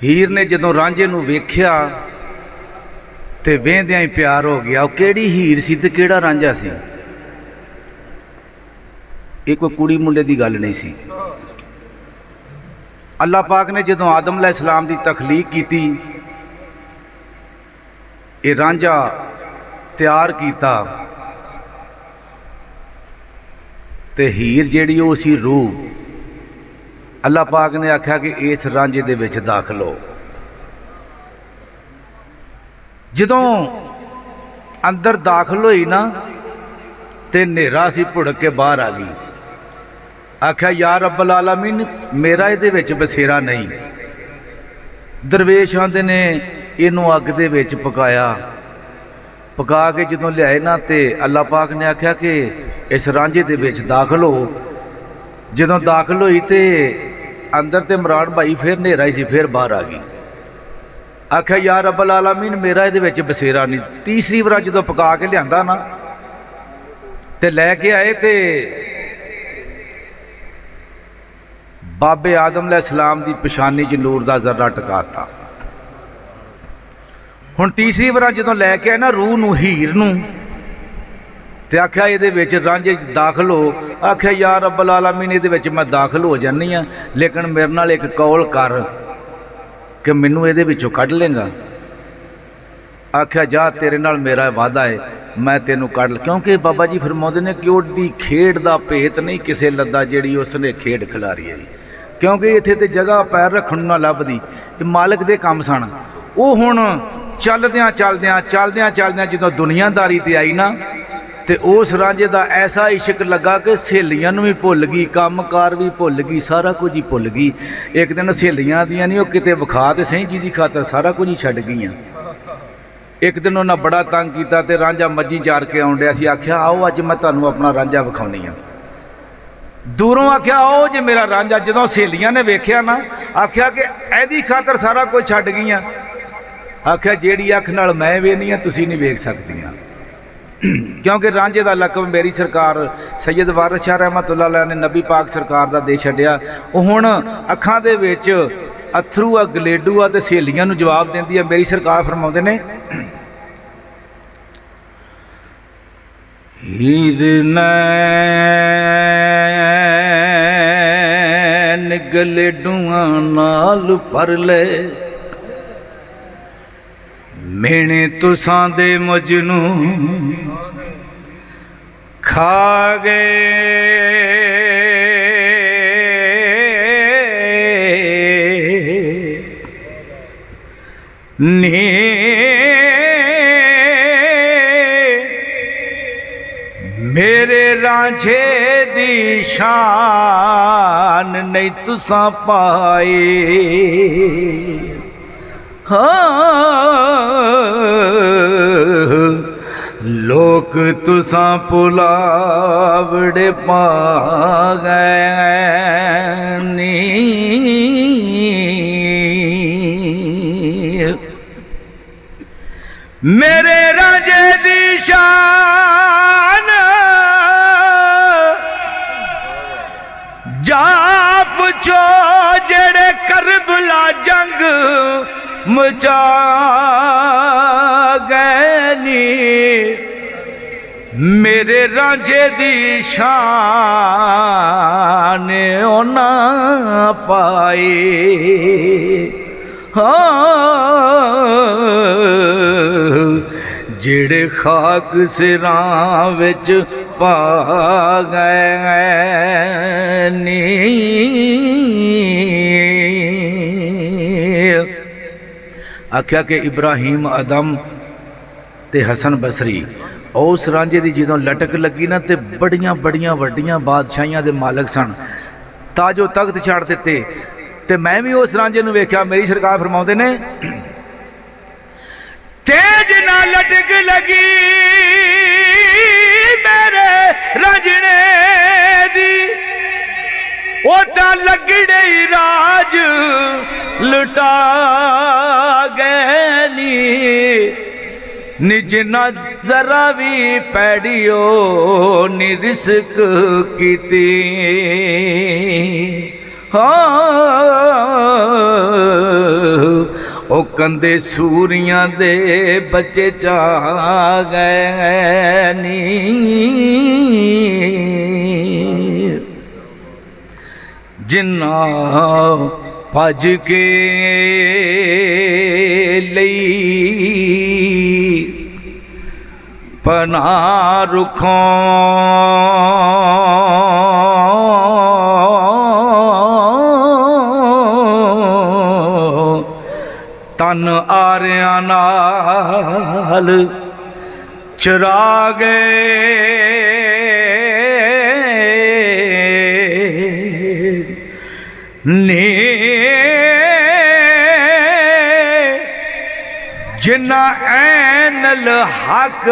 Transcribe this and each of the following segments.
ਹੀਰ ने जदों रांझे नूं वेख्या ते वेंदियां ही प्यार हो गया। वो किहड़ी हीर सी ते किहड़ा रांझा सी? ये कोई कुड़ी मुंडे की गल नहीं सी। अल्लाह पाक ने जदों आदम अलैहिस्सलाम की तखलीक की, ये रांझा तैयार किया ते हीर जिहड़ी वो सी रूह। अल्लाह पाक ने आख्या कि इस रांझे दे विच दाखल हो। जदों अंदर दाखल होई ना ते नेरा सी, भुड़क के बाहर आ गई। आख्या या रब्बल आलमीन, मेरा इहदे विच बसेरा नहीं। दरवेश आंदे ने इनू अग दे विच पकाया, पका के जदों लियाए ना ते अल्लाह पाक ने आख्या कि इस रांझे दे विच दाखल हो। जदों दाखल होई ते अंदर ते इमरान भाई फिर नेरा ही सी, फिर बाहर आ गई। आख्या या रब्बल आलमीन, मेरा इहदे विच बसेरा नहीं। तीसरी बार जदों पका के लियांदा ना ते लैके आए ते बाबे आदम अलैहिस्सलाम दी पेशानी च नूर दा जर्रा टकाता। हुण तीसरी बार जदों लैके आए ना रूह नूं, हीर नूं, ते आख्या इहदे विच रांझे दाखल हो। आख्या या रब्बल आलमीन, इहदे विच मैं दाखल हो जानी हाँ, लेकिन मेरे नाल एक कौल कर कि मैनू इहदे विचों कढ लेंगा। आख्या जा, तेरे नाल मेरा वादा है, मैं तेनू कढ। क्योंकि बाबा जी फरमाउंदे ने कि उहदी खेड दा भेत नहीं किसे लद्दा जिहड़ी उसने खेड खिलारी है। क्योंकि इत्थे ते जगह पैर रखण ना लभदी, मालिक दे काम सन। वो हुण चलदियां चलदियां चलदियां चलदियां जदों दुनियादारी ते आई ना ते उस रांझे दा ऐसा इश्क लगा कि सहेलियां नूं भी भुल गई, काम कार भी भुल गई, सारा कुछ ही भुल गई। एक दिन सहेलियां दियां नहीं, वो किते विखा ते सही जी खातर सारा कुछ ही छड्ड गईयां। एक दिन उन्हें बड़ा तंग किया तो रांझा मज्जी चार के आउण डिया सी। आख्या आओ अज मैं तुहानू अपना रांझा विखाउणी आ। दूरों आख्या आओ जे मेरा रांझा। जदों सहेलियां ने वेख्या ना, आख्या कि एदी खातर सारा कुछ छड्ड गईयां। आख्या जेड़ी अख नाल मैं वेखनी आ तुसीं नहीं वेख सकदियां। क्योंकि रांझे का लकब मेरी सरकार सैयद वारिस शाह रहमतुल्लाह अलैह ने नबी पाक सरकार का दे छड्डिया। हुण अखां दे विच अथरू आ, गलेडू आ, ते सहेलियां नूं जवाब देंदी है। मेरी सरकार फरमाउंदे ने हीर नैन गलेडूआं नाल भर ले, मेणे तुसां दे मजनू खा गए। नी मेरे रांझे दी शान नहीं तुसां पाए। लोक तुसां पुलावड़े पा गए नी। मेरे रांझे दी शान जाप चो जेड़े करबला जंग मचा गए नी। मेरे रांझे दी शान ओना पाए। जेड़े खाक सिरां विच पा गए नी। आख्या कि इब्राहिम अदम ते हसन बसरी उस रांझे की जदों लटक लगी ना ते बड़ियां बड़ियां वड्डियां बादशाहियां दे मालक सन, ताजो तख्त छड़ दिते। ते मैं भी उस रांझे नूं वेख्या। मेरी सरकार फरमाउंदे ने तेज ना लटक लगी मेरे रांझणे दी, ओ तां लगड़े राज लुटा गए नी। निज ना जरा भी पैड़ियो नि रिस्क कीती। हाँ ਉਹ ਕੰਦੇ ਸੂਰੀਆਂ ਦੇ ਬੱਚੇ ਚਾ ਗਏ ਨੀ ਜਿੰਨਾ ਭੱਜ ਕੇ ਲਈ ਪਨਾਹ ਰੁੱਖੋਂ ਤਨ ਆਰਿਆਂ ਨਾਲ ਚਰਾ ਗਏ ਨੇ ਜਿਨਾ ਐਨਲ ਹਕ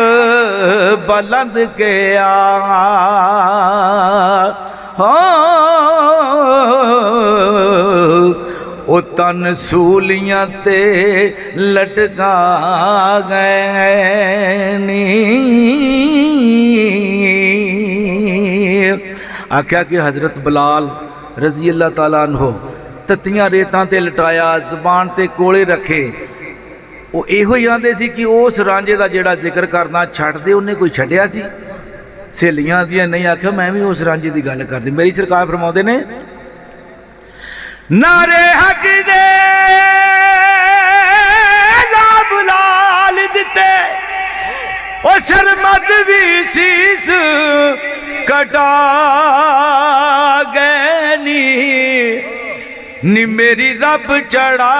ਬਲੰਦ ਕਿਆ ਉਹ ਤਨ ਸੂਲੀਆਂ ਤੇ ਲਟਕਾ ਗਏ ਨੀ ਆਖਿਆ ਕਿ ਹਜ਼ਰਤ ਬਲਾਲ ਰਜ਼ੀ ਅੱਲਾਹ ਤਾਲਾ ਅਨਹੂ ਤਤੀਆਂ ਰੇਤਾਂ ਤੇ ਲਟਾਇਆ ਜ਼ਬਾਨ ਤੇ ਕੋਲੇ ਰੱਖੇ ਉਹ ਇਹੋ ਹੀ ਆਂਦੇ ਸੀ ਕਿ ਉਸ ਰਾਂਝੇ ਦਾ ਜਿਹੜਾ ਜ਼ਿਕਰ ਕਰਨਾ ਛੱਡ ਦੇ ਉਹਨੇ ਕੋਈ ਛੱਡਿਆ ਸੀ ਸਹੇਲੀਆਂ ਦੀਆਂ ਨਹੀਂ ਆਖਿਆ ਮੈਂ ਵੀ ਉਸ ਰਾਂਝੇ ਦੀ ਗੱਲ ਕਰਦੀ ਮੇਰੀ ਸਰਕਾਰ ਫਰਮਾਉਂਦੇ ਨੇ ਨਾਰੇ ਹਕ ਦੇ ਬਲਾਲ ਦਿੱਤੇ ਉਹ ਸ਼ਰਮਤ ਵੀ ਸੀਸ ਕਟਾ ਗਏ ਨੀ ਮੇਰੀ ਰੱਬ ਚੜਾ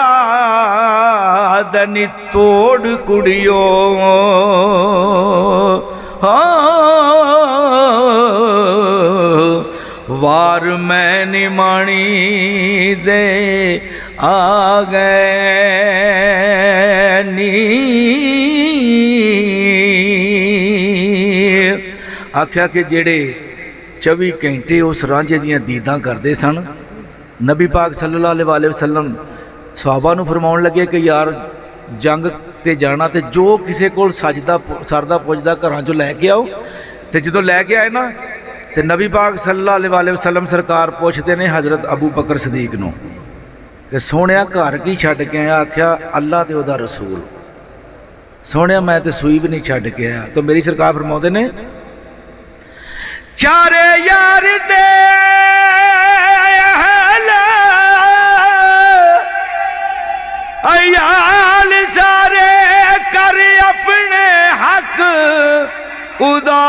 ਦਨੀ ਤੋੜ ਕੁੜਿਓ ਵਾਰ ਮੈਂ ਨਿਮਾਣੀ ਦੇ ਆ ਗਏ ਨੀ ਆਖਿਆ ਕਿ ਜਿਹੜੇ 24 ਘੰਟੇ ਉਸ ਰਾਂਝੇ ਦੀਆਂ ਦੀਦਾਂ ਕਰਦੇ ਸਨ ਨਬੀ ਪਾਕ ਸੱਲੱਲਾਹੁ ਅਲੈਹਿ ਵਸੱਲਮ ਸਹਾਬਾ ਨੂੰ ਫਰਮਾਉਣ ਲੱਗੇ ਕਿ ਯਾਰ ਜੰਗ ਤੇ ਜਾਣਾ ਤੇ ਜੋ ਕਿਸੇ ਕੋਲ ਸਜਦਾ ਸਰਦਾ ਪੁੱਜਦਾ ਘਰਾਂ ਚੋਂ ਲੈ ਕੇ ਆਓ ਤੇ ਜਦੋਂ ਲੈ ਕੇ ਆਏ ਨਾ ਤੇ ਨਬੀ ਪਾਕ ਸੱਲੱਲਾਹੁ ਅਲੈਹਿ ਵਸੱਲਮ ਸਰਕਾਰ ਪੁੱਛਦੇ ਨੇ ਹਜ਼ਰਤ ਅਬੂ ਬਕਰ ਸਦੀਕ ਨੂੰ ਕਿ ਸੋਹਣਿਆ ਘਰ ਕੀ ਛੱਡ ਕੇ ਆਇਆ ਆਖਿਆ ਅੱਲਾ ਤੇ ਉਹਦਾ ਰਸੂਲ ਸੋਹਣਿਆ ਮੈਂ ਤੇ ਸੂਈ ਵੀ ਨਹੀਂ ਛੱਡ ਕੇ ਆਇਆ ਤਾਂ ਮੇਰੀ ਸਰਕਾਰ ਫਰਮਾਉਂਦੇ ਨੇ ਚਾਰੇ ਯਾਰ ਦੇ ਅਯਾਲ ਸਾਰੇ ਕਰ ਆਪਣੇ ਹੱਕ ਉਦਾ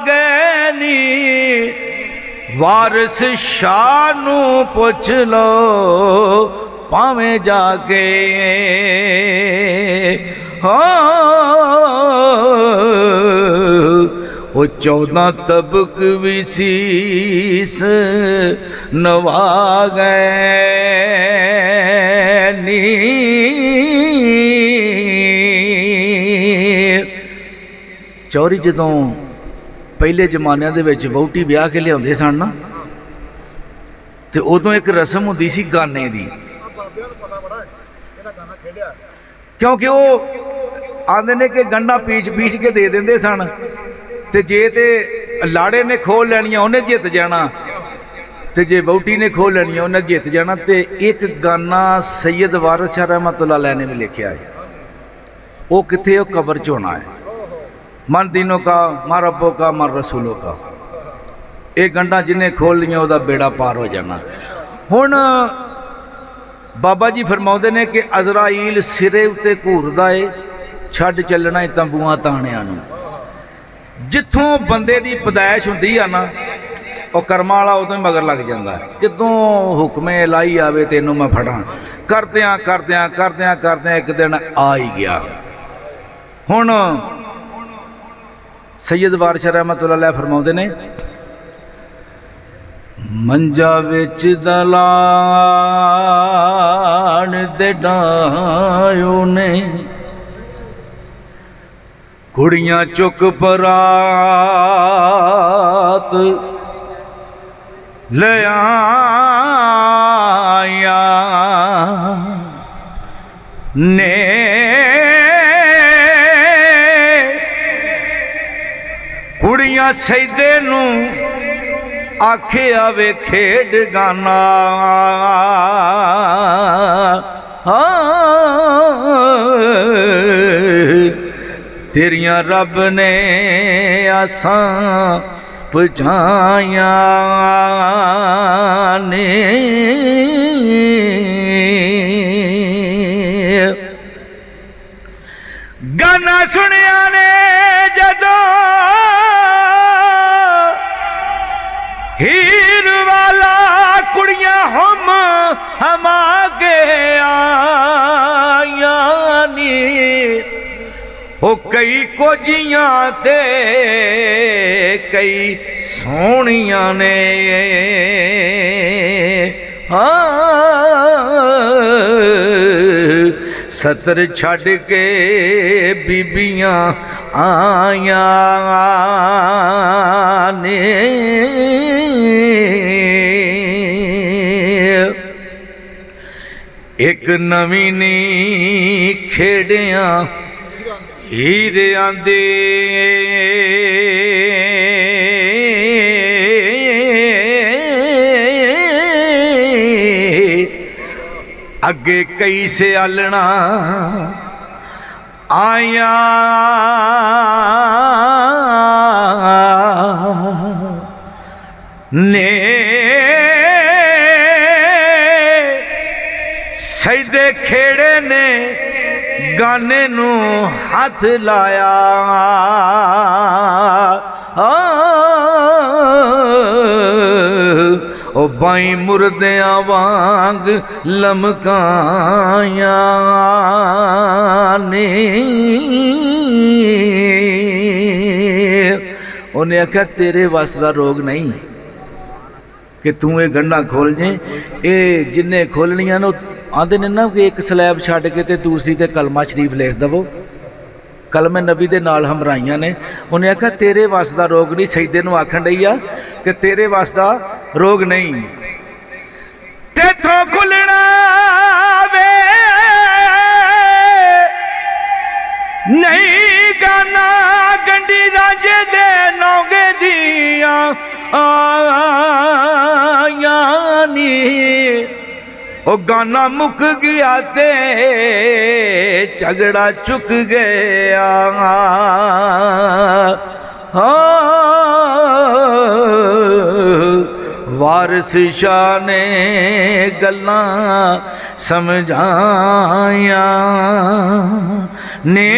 ਗਏ ਨੀ ਵਾਰਿਸ ਸ਼ਾਹ ਨੂੰ ਪੁੱਛ ਲੋ ਭਾਵੇਂ ਜਾ ਕੇ ਉਹ 14 ਤਬਕ ਵੀ ਸੀਸ ਨਵਾ ਗਏ ਨੀ ਚੌਰੀ ਜਦੋਂ ਪਹਿਲੇ ਜ਼ਮਾਨਿਆਂ ਦੇ ਵਿੱਚ ਵਹੁਟੀ ਵਿਆਹ ਕੇ ਲਿਆਉਂਦੇ ਸਨ ਨਾ ਤੇ ਉਦੋਂ ਇੱਕ ਰਸਮ ਹੁੰਦੀ ਸੀ ਗਾਨੇ ਦੀ ਕਿਉਂਕਿ ਉਹ ਆਂਦੇ ਨੇ ਕਿ ਗੰਢਾ ਪੀਚ ਕੇ ਦੇ ਦਿੰਦੇ ਸਨ ਤੇ ਜੇ ਤੇ ਲਾੜੇ ਨੇ ਖੋਲ ਲੈਣੀਆਂ ਉਹਨੇ ਜਿੱਤ ਜਾਣਾ ਤੇ ਜੇ ਵਹੁਟੀ ਨੇ ਖੋਲ ਲੈਣੀਆਂ ਉਹਨੇ ਜਿੱਤ ਜਾਣਾ ਤੇ ਇੱਕ ਗਾਨਾ ਸੈਯਦ ਵਾਰਿਸ ਸ਼ਾਹ ਰਹਿਮਤੁल्लाह अलैह ने भी लिखा है वो किथे वो कब्र च होना है मन दीनों का मन रब्बों का मन रसूलों का ਇਹ ਗੰਢਾਂ ਜਿਹਨੇ ਖੋਲ ਲਈਆਂ ਉਹਦਾ ਬੇੜਾ ਪਾਰ ਹੋ ਜਾਣਾ ਹੁਣ ਬਾਬਾ ਜੀ ਫਰਮਾਉਂਦੇ ਨੇ ਕਿ ਅਜ਼ਰਾਈਲ ਸਿਰੇ ਉੱਤੇ ਘੂਰਦਾ ਏ ਛੱਡ ਚੱਲਣਾ ਏ ਤੰਬੂਆਂ ਤਾਣਿਆਂ ਨੂੰ ਜਿੱਥੋਂ ਬੰਦੇ ਦੀ ਪਦਾਇਸ਼ ਹੁੰਦੀ ਆ ਨਾ ਉਹ ਕਰਮਾਂ ਵਾਲਾ ਉਦੋਂ ਹੀ ਮਗਰ ਲੱਗ ਜਾਂਦਾ ਕਿਦੋਂ ਹੁਕਮੇ ਇਲਾਹੀ ਆਵੇ ਤੈਨੂੰ ਮੈਂ ਫੜਾਂ ਕਰਦਿਆਂ ਇੱਕ ਦਿਨ ਆ ਹੀ ਗਿਆ ਹੁਣ ਸੈਯਦ ਵਾਰਿਸ ਸ਼ਾਹ ਰਹਿਮਤੁल्लाह अलैह ਫਰਮਾਉਂਦੇ ਨੇ ਮੰਜਾ ਵਿੱਚ ਦਲਾਨ ਦੇ ਡਾਇਓ ਨੇ ਕੁੜੀਆਂ ਚੁੱਕ ਪਰਾਤ ਲੈ ਆਇਆ ਨੇ ਕੁੜੀਆਂ ਸੈਦੇ ਨੂੰ ਆਖਿਆ ਵੇ ਖੇਡ ਗਾਨਾ तेरियां रब ने आसां पुछाया ने गाना सुनिया ने जदों हीर वाला कुड़ियां हम आगे आया नी ओ कई कोजियां ते कई सोहणियां ने सतर छड़ के बीबियां आया ने एक नवीं नी खेड़ियां हीरियां दे अगे कई सियालना आया ने सजदे खेड़े ने गाने नू हाथ लाया ओ बाई मुर्दियां वांग लमकाया ने उन्हें आख्या तेरे वस दा रोग नहीं कि तू ये गंढा खोल जे ये जिन्ने खोलनियां ने आंदे ने ना कि एक स्लैब छड्ड के ते दूसरी ते कलमा शरीफ लिख दवो कलमे नबी दे नाल हमराइयां ने उन्हें आख्या तेरे वस दा रोग नहीं सजदे नूं आखण डई आ कि तेरे वस दा रोग नहीं तेथों खुलना वे नहीं गाना गंडी राजे दे नौगे दिया आयानी ओ गाना मुक गया ते झगड़ा चुक गया वारिस शाह ने गल्लां समझाया ने